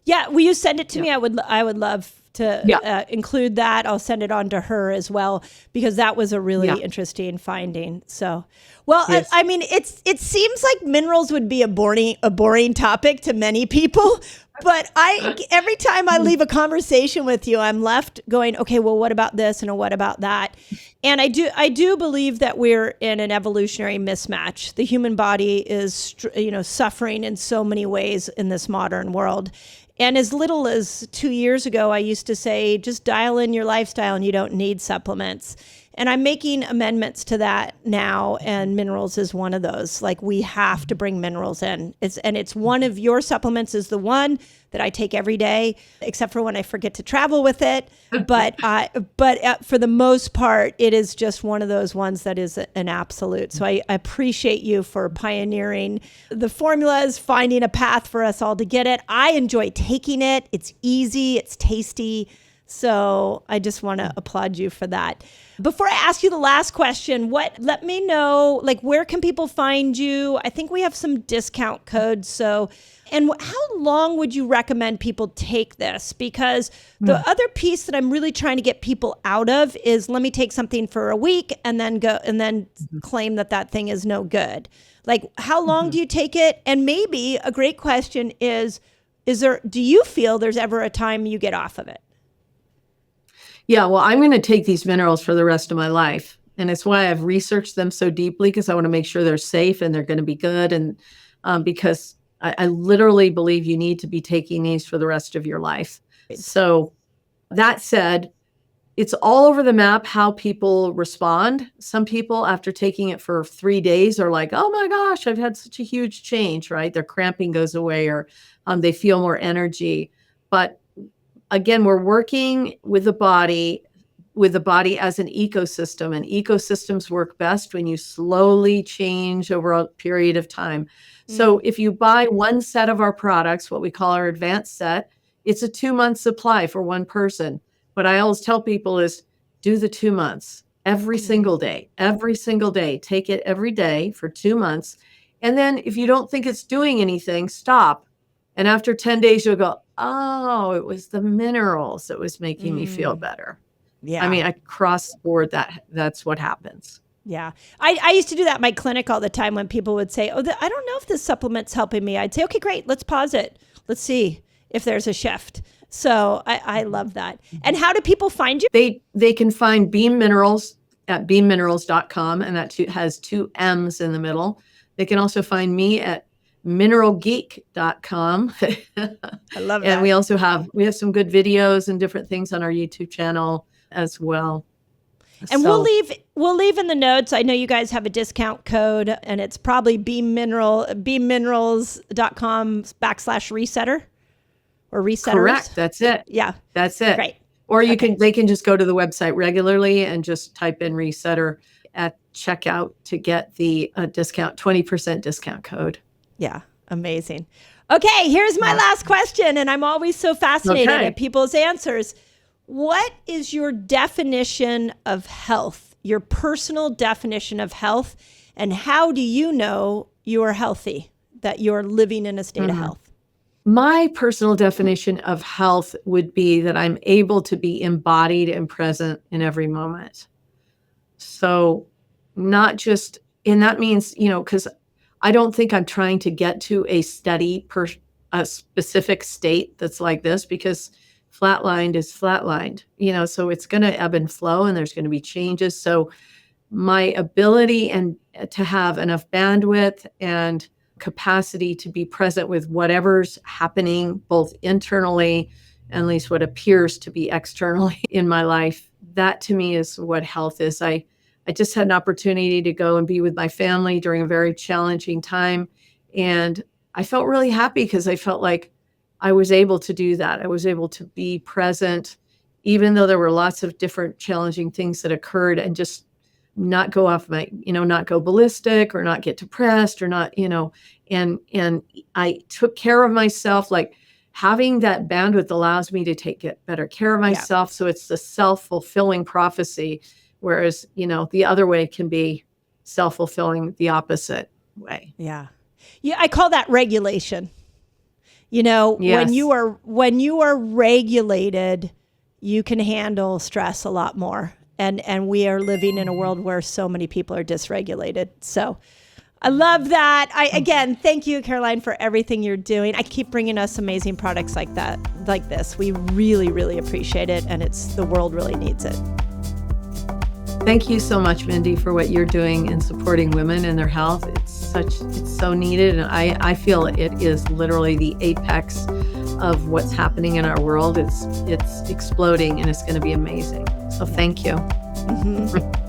Yeah. Will you send it to me? I would love to include that. I'll send it on to her as well, because that was a really interesting finding. So, well, Yes. I mean, it seems like minerals would be a boring topic to many people, but every time I leave a conversation with you, I'm left going, okay, well, what about this and what about that? And I do believe that we're in an evolutionary mismatch. The human body is, suffering in so many ways in this modern world. And as little as 2 years ago, I used to say, just dial in your lifestyle and you don't need supplements. And I'm making amendments to that now, and minerals is one of those. Like, we have to bring minerals in. It's one of your supplements is the one that I take every day, except for when I forget to travel with it. But for the most part, it is just one of those ones that is an absolute. So I appreciate you for pioneering the formulas, finding a path for us all to get it. I enjoy taking it. It's easy. It's tasty. So I just want to applaud you for that. Before I ask you the last question, let me know, like, where can people find you? I think we have some discount codes. So, and how long would you recommend people take this? Because the other piece that I'm really trying to get people out of is, let me take something for a week and then claim that thing is no good. Like, how long do you take it? And maybe a great question is do you feel there's ever a time you get off of it? Yeah, well, I'm going to take these minerals for the rest of my life. And it's why I've researched them so deeply, because I want to make sure they're safe and they're going to be good. And because I literally believe you need to be taking these for the rest of your life. So that said, it's all over the map how people respond. Some people, after taking it for 3 days, are like, oh my gosh, I've had such a huge change, right? Their cramping goes away, or they feel more energy. But again, we're working with the body as an ecosystem, and ecosystems work best when you slowly change over a period of time. So if you buy one set of our products, what we call our advanced set, it's a 2-month supply for one person. What I always tell people is, do the 2 months every single day, take it every day for 2 months. And then if you don't think it's doing anything, stop. And after 10 days, you'll go, oh, it was the minerals that was making me feel better. Yeah. I mean, across the board, that's what happens. Yeah. I used to do that in my clinic all the time when people would say, oh, I don't know if this supplement's helping me. I'd say, okay, great. Let's pause it. Let's see if there's a shift. So I love that. And how do people find you? They can find Beam Minerals at beamminerals.com, and that has 2 M's in the middle. They can also find me at mineralgeek.com. I love that. And we also have some good videos and different things on our YouTube channel as well. And we'll leave in the notes. I know you guys have a discount code, and it's probably bminerals.com/resetter or resetters. Correct. That's it. Yeah. That's it. Great. Or they can just go to the website regularly and just type in resetter at checkout to get the 20% discount code. Yeah. Amazing. Okay. Here's my last question. And I'm always so fascinated at people's answers. What is your definition of health, your personal definition of health? And how do you know you are healthy, that you're living in a state of health? My personal definition of health would be that I'm able to be embodied and present in every moment. So not just, and that means, because I don't think I'm trying to get to a specific state that's like this, because flatlined is flatlined, so it's going to ebb and flow and there's going to be changes. So my ability and to have enough bandwidth and capacity to be present with whatever's happening, both internally and at least what appears to be externally in my life, that to me is what health is. I just had an opportunity to go and be with my family during a very challenging time. And I felt really happy because I felt like I was able to do that. I was able to be present, even though there were lots of different challenging things that occurred, and just not go off not go ballistic or not get depressed or not, and I took care of myself. Like having that bandwidth allows me to get better care of myself. Yeah. So it's the self-fulfilling prophecy, whereas, the other way can be self-fulfilling the opposite way. Yeah. Yeah. I call that regulation. Yes. when you are regulated, you can handle stress a lot more. And we are living in a world where so many people are dysregulated. So I love that. Again, thank you, Caroline, for everything you're doing. I keep bringing us amazing products like this. We really, really appreciate it. And the world really needs it. Thank you so much, Mindy, for what you're doing in supporting women and their health. It's so needed. And I feel it is literally the apex of what's happening in our world. It's exploding and it's going to be amazing. So thank you. Mm-hmm.